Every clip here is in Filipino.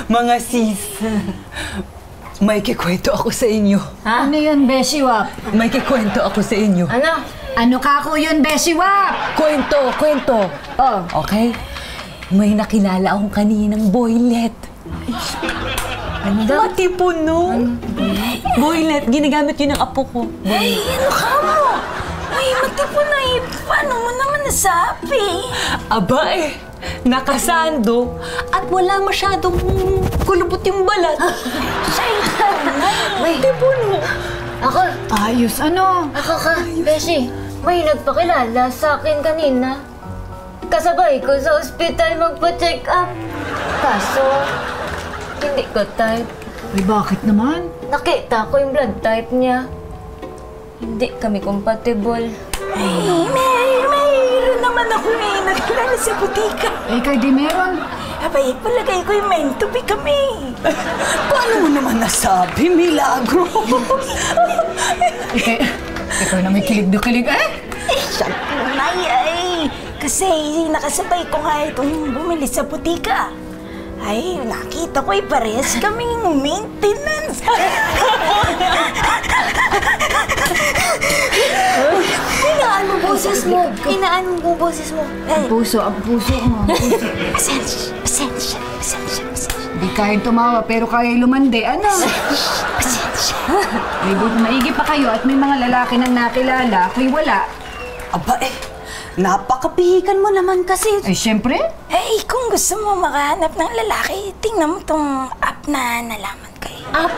Mga sis, may kikwento ako sa inyo. Ha? Ano yun, Beshiwap? May kikwento ako sa inyo. Ano? Ano kako yun, Beshiwap? Kwento. Oh. Okay? May nakilala akong kaninang boylet. Ano daw? Matipon, no? Boylet, ginagamit yun ng apo ko. Ay, ano ka mo? Ay, matipon na eh. Paano mo naman nasabi? Aba nakasando at wala masyadong kulubot yung balat. May tipon mo. Ako? Ayos, ano? Ako ka, Beshi. May nagpakilala sa akin kanina. Kasabay ko sa ospital magpa-check up. Kaso, hindi ko type. Ay, bakit naman? Nakita ko yung blood type niya. Hindi kami compatible. Ay, mayroon naman ako nakilala sa butika. Eh, kay di meron. Abay, palagay ko yung meant to be kami. Paano mo naman nasabi? Milagro. Ikaw na may kilig-dukilig, Ay, kasi nakasabay ko nga itong bumili sa butika. Ay, nakita ko parehas kaming maintenance. Inaan mo boses mo. Inaan mo boses mo. Ang puso mo. Pasensya. Di kayang tumawa, pero kaya lumande, ano? Pasensya. Ay, buti maigi pa kayo at may mga lalaki nang nakilala, ako'y wala. Aba napakapihikan mo naman kasi. Ay, syempre. Hey, kung gusto mo makahanap ng lalaki, tingnan mo tong app na nalaman ko. Up.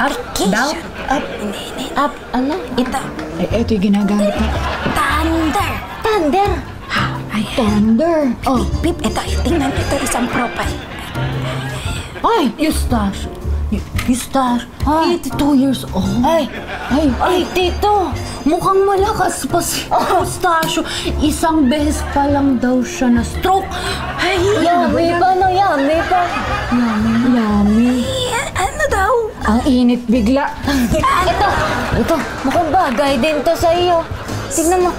Application. Up. Hindi. Up. Ano? Ito. Ay, eto yung ginagamit na. Thunder. Thunder. Ay, Thunder. Oh. Pip, ito. Tingnan ito isang profile. Ay, Eustache. 82 years old. Ay, tito. Mukhang malakas pa si Eustache. Isang beses pa lang daw siya na stroke. Ay, Yummy pa. Yummy. ano daw? Ang init bigla. Ito. Mukhang bagay din to sa iyo. Tignan mo.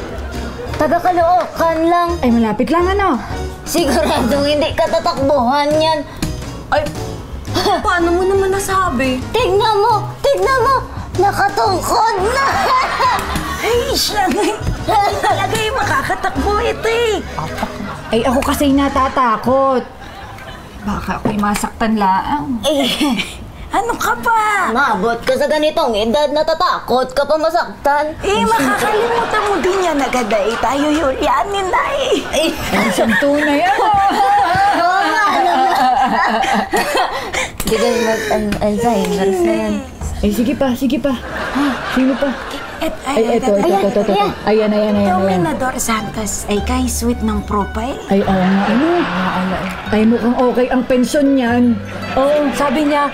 Taga-Caloocan lang. Ay, malapit lang, ano? Siguradong hindi ka tatakbuhan yan. Ay, paano mo naman nasabi? Tignan mo. Nakatungkod na. Ay, siyagay. Talaga yung makakatakbo ito eh. Ay, ako kasi natatakot. Baka ako'y masaktan lang. Ano ka ba? Mabot ka sa ganitong edad, natatakot ka pa masaktan. Makakalimutan mo din yan agad eh. Tayo Yulianin na eh. Ang isang tunay, ano? Oo nga, Hindi ka mag-Alzheimer's na yan. Ay, sige pa. Sino pa? Ito. Ayan. Dominador Santos. Ay, kay sweet ng profile. Ay, oo nga, ano? Ay, mukhang okay ang pensyon niyan. Oo, sabi niya,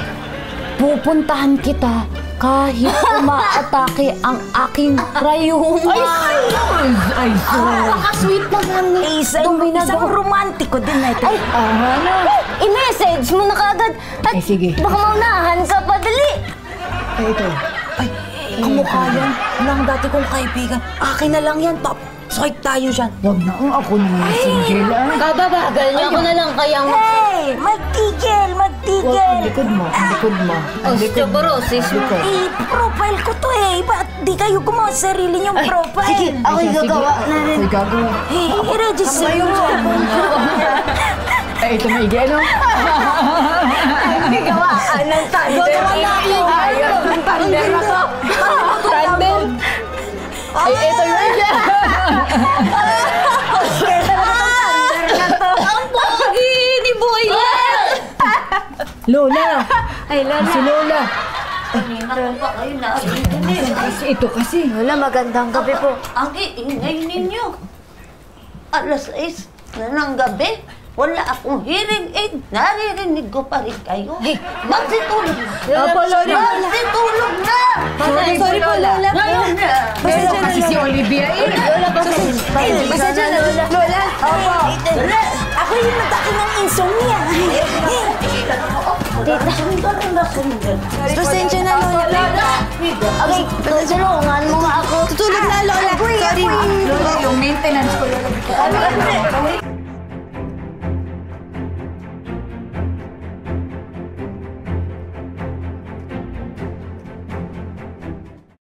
pupuntahan kita kahit umaatake ang aking rayuma. Ay, Napaka-sweet naman ni Isang romantiko din na ito. ano? I-message mo na kaagad. At Ay, sige. baka maunahan ka pa, dali. Ay, ito. Kamukha yan ng dati kong kaibigan. Akin na lang yan, Pop. Sakit tayo dyan. Wag na, ako na single, Kababagal niya ako na lang kayang Hey! Magtigil! Ang likod mo. osteoporosis mo. Profile ko to eh. Ba't di kayo gumawa sa sarili niyong profile? Sige, ako'y gagawa na rin. Ako'y gagawa. I-register mo. Ay, ito maigi, ano? Gawaan ng thunder. Gagawa na ako. Ng thunder na to. Thunder. Ay, ito yung idea. Ang pogi ni Boylet! Lola. Ay, Lola. Si Lola. Meron pa kayo na. Ito kasi. Lola, magandang gabi po. Ang iingay ninyo. Alas 6 na ng gabi. Wala akong hearing aid. Naririnig ko pa rin kayo. Magsitulog na. Opo, Lola. Magsitulog na! Sorry po, Lola. Ngayon na. Pero kasi si Olivia eh. Lola, pasensya na, Lola. Lola. Opo. Ako yung natake ng insomnia. Pasensya na, Lola. Okay, tutulungan mo nga ako. Tutulog na, Lola. Sorry. Lola, yung maintenance Ano kasi?